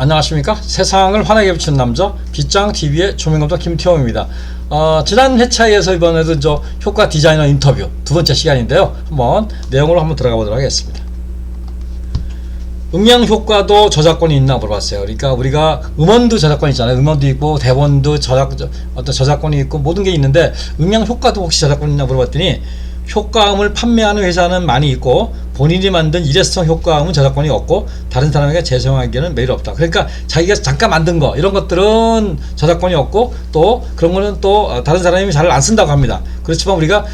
안녕하십니까. 세상을 환하게 비추는 남자 빗장TV의 조명감독 김태형입니다. 지난 회차에서 이번에도 효과 디자이너 인터뷰 두 번째 시간인데요. 한번 내용으로 한번 들어가 보도록 하겠습니다. 음향 효과도 저작권이 있나 물어봤어요. 그러니까 우리가 음원도 저작권이 있잖아요. 음원도 있고 대본도 어떤 저작권이 있고 모든 게 있는데 음향 효과도 혹시 저작권이 있나 물어봤더니 효과음을 판매하는 회사는 많이 있고 본인이 만든 일회성 효과음은 저작권이 없고 다른 사람에게 재사용하기에는 매일 없다. 그러니까 자기가 잠깐 만든 거 이런 것들은 저작권이 없고 또 그런 거는 또 다른 사람이 잘 안 쓴다고 합니다. 그렇지만 우리가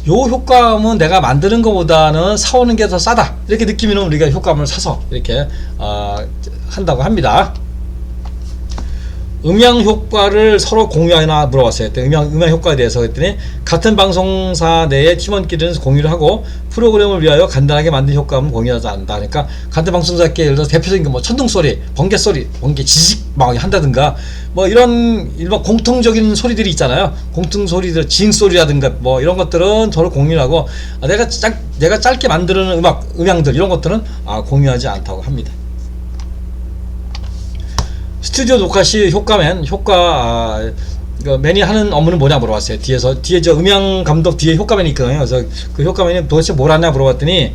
요 효과음은 내가 만드는 것보다는 사오는 게 더 싸다 이렇게 느끼면 우리가 효과음을 사서 이렇게 한다고 합니다. 음향 효과를 서로 공유하나 물어봤어요. 음향 효과에 대해서 그랬더니 같은 방송사 내의 팀원끼리는 공유를 하고 프로그램을 위하여 간단하게 만든 효과음은 공유하지 않는다. 그러니까 같은 방송사끼리 예를 들어서 대표적인 게 뭐 천둥소리, 번개 지직 막 한다든가 뭐 이런 일반 공통적인 소리들이 있잖아요. 공통 소리들, 징 소리라든가 뭐 이런 것들은 서로 공유하고 내가 짧게 만드는 음향들 이런 것들은 공유하지 않다고 합니다. 스튜디오 녹화 시 효과맨이 하는 업무는 뭐냐 물어봤어요. 뒤에 저 음향 감독 뒤에 효과맨이 있거든요. 그래서 그 효과맨이 도대체 뭘 하냐 물어봤더니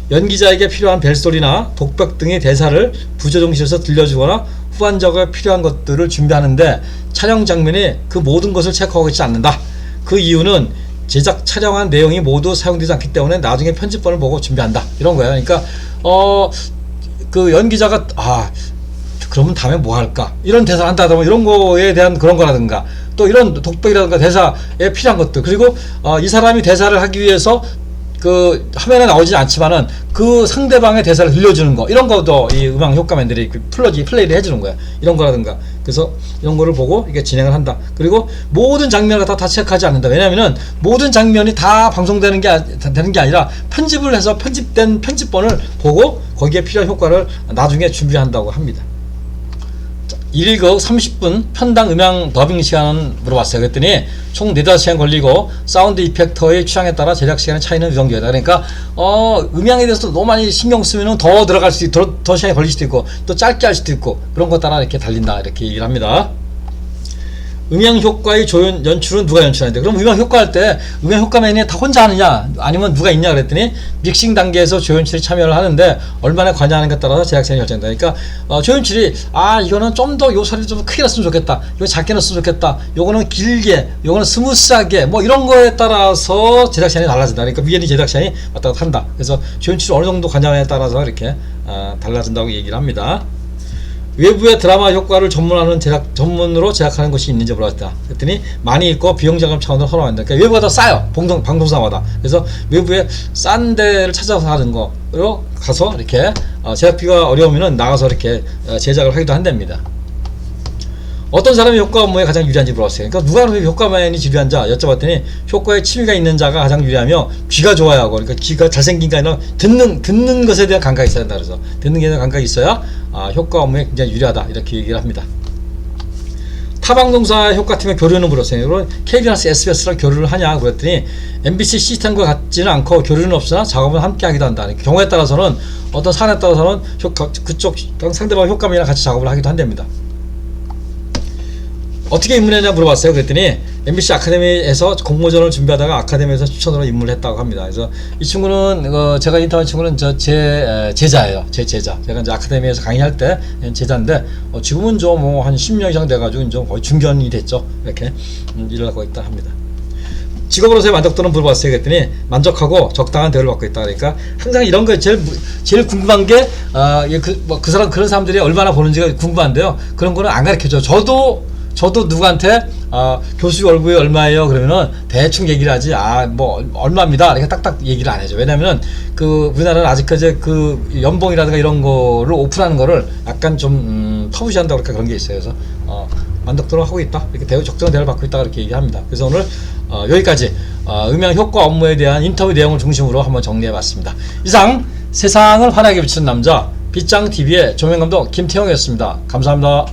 연기자에게 필요한 벨소리나 독백 등의 대사를 부조정실에서 들려주거나 후반적으로 필요한 것들을 준비하는데 촬영 장면에 그 모든 것을 체크하고 있지 않는다. 그 이유는 제작 촬영한 내용이 모두 사용되지 않기 때문에 나중에 편집본을 보고 준비한다. 이런 거예요. 그러니까 그 연기자가 그러면 다음에 뭐 할까? 이런 대사를 한다든가 이런 거에 대한 그런 거라든가 또 이런 독백이라든가 대사에 필요한 것들 그리고 이 사람이 대사를 하기 위해서 그 화면에 나오지 않지만은 그 상대방의 대사를 들려주는 거 이런 것도 이 음악 효과맨들이 플레이를 해주는 거야. 이런 거라든가 그래서 이런 거를 보고 이게 진행을 한다. 그리고 모든 장면을 다 체크하지 않는다. 왜냐면은 모든 장면이 다 방송되는 게 아니라 편집을 해서 편집된 편집본을 보고 거기에 필요한 효과를 나중에 준비한다고 합니다. 1극 30분 편당 음향 더빙 시간은 물어봤어요. 그랬더니 총 4-5시간 걸리고 사운드 이펙터의 취향에 따라 제작 시간의 차이는 이 정도다. 그러니까 음향에 대해서 너무 많이 신경 쓰면 더 들어갈 수도 있고 더 시간이 걸릴 수도 있고 또 짧게 할 수도 있고 그런 것 따라 이렇게 달린다 이렇게 얘기를 합니다. 음향 효과의 연출은 누가 연출하는데 그럼 음향 효과할 때 음향 효과맨이 다 혼자 하느냐 아니면 누가 있냐 그랬더니 믹싱 단계에서 조연출이 참여를 하는데 얼마나 관여하는가에 따라서 제작진이 결정된다. 그러니까 조연출이 이거는 좀 더 요 소리를 좀 크게 넣었으면 좋겠다, 이거 작게 넣었으면 좋겠다, 요거는 길게, 요거는 스무스하게 뭐 이런 거에 따라서 제작진이 달라진다. 그러니까 위에는 제작진이 왔다 갔다 한다. 그래서 조연출이 어느 정도 관여하냐에 따라서 이렇게 달라진다고 얘기를 합니다. 외부의 드라마 효과를 전문으로 제작하는 곳이 있는지 물어봤다. 그랬더니 많이 있고 비용 절감 차원으로 선호한다. 그러니까 외부가 더 싸요. 방송사마다. 그래서 외부에 싼 데를 찾아서 하는 거로 가서 이렇게 제작비가 어려우면은 나가서 이렇게 제작을 하기도 한답니다. 어떤 사람이 효과 업무에 가장 유리한지 물어봤어요. 그러니까 누가 효과맨이 유리한지 여쭤봤더니 효과에 취미가 있는 자가 가장 유리하며 귀가 좋아야 하고 그러니까 귀가 잘생긴 게 아니라 듣는 것에 대한 감각이 있어야 된다. 그래서 듣는 것에 대한 감각이 있어야 효과 업무에 굉장히 유리하다 이렇게 얘기를 합니다. 타방송사 효과팀의 교류는 물었어요. 그럼 KBS, SBS랑 교류를 하냐 그랬더니 MBC 시스템과 같지는 않고 교류는 없으나 작업은 함께 하기도 한다. 경우에 따라서는 어떤 사안에 따라서는 그쪽 상대방 효과맨이랑 같이 작업을 하기도 한답니다. 어떻게 입문했냐 물어봤어요. 그랬더니 MBC 아카데미에서 공모전을 준비하다가 아카데미에서 추천으로 입문을 했다고 합니다. 그래서 이 친구는 제가 인터뷰한 친구는 제 제자예요. 제 제자. 제가 이제 아카데미에서 강의할 때 제자인데 지금은 뭐 한 10년 이상 돼가지고 이제 거의 중견이 됐죠. 이렇게 일을 하고 있다 합니다. 직업으로서의 만족도는 물어봤어요. 그랬더니 만족하고 적당한 대우를 받고 있다. 그러니까 항상 이런 거 제일 궁금한 게 그런 사람들이 얼마나 보는지가 궁금한데요. 그런 거는 안 가르쳐줘. 저도 누구한테 교수 월급이 얼마예요 그러면은 대충 얘기를 하지 뭐 얼마입니다 이렇게 딱딱 얘기를 안 해줘. 왜냐면은 우리나라는 아직까지 그 연봉이라든가 이런 거를 오픈하는 거를 약간 좀 터부시한다고 그러니까 그런 게 있어요. 그래서 만족도를 하고 있다 이렇게 적정한 대우를 받고 있다 이렇게 얘기합니다. 그래서 오늘 여기까지 음향 효과 업무에 대한 인터뷰 내용을 중심으로 한번 정리해 봤습니다. 이상 세상을 환하게 비추는 남자 빗장TV의 조명감독 김태형이었습니다. 감사합니다.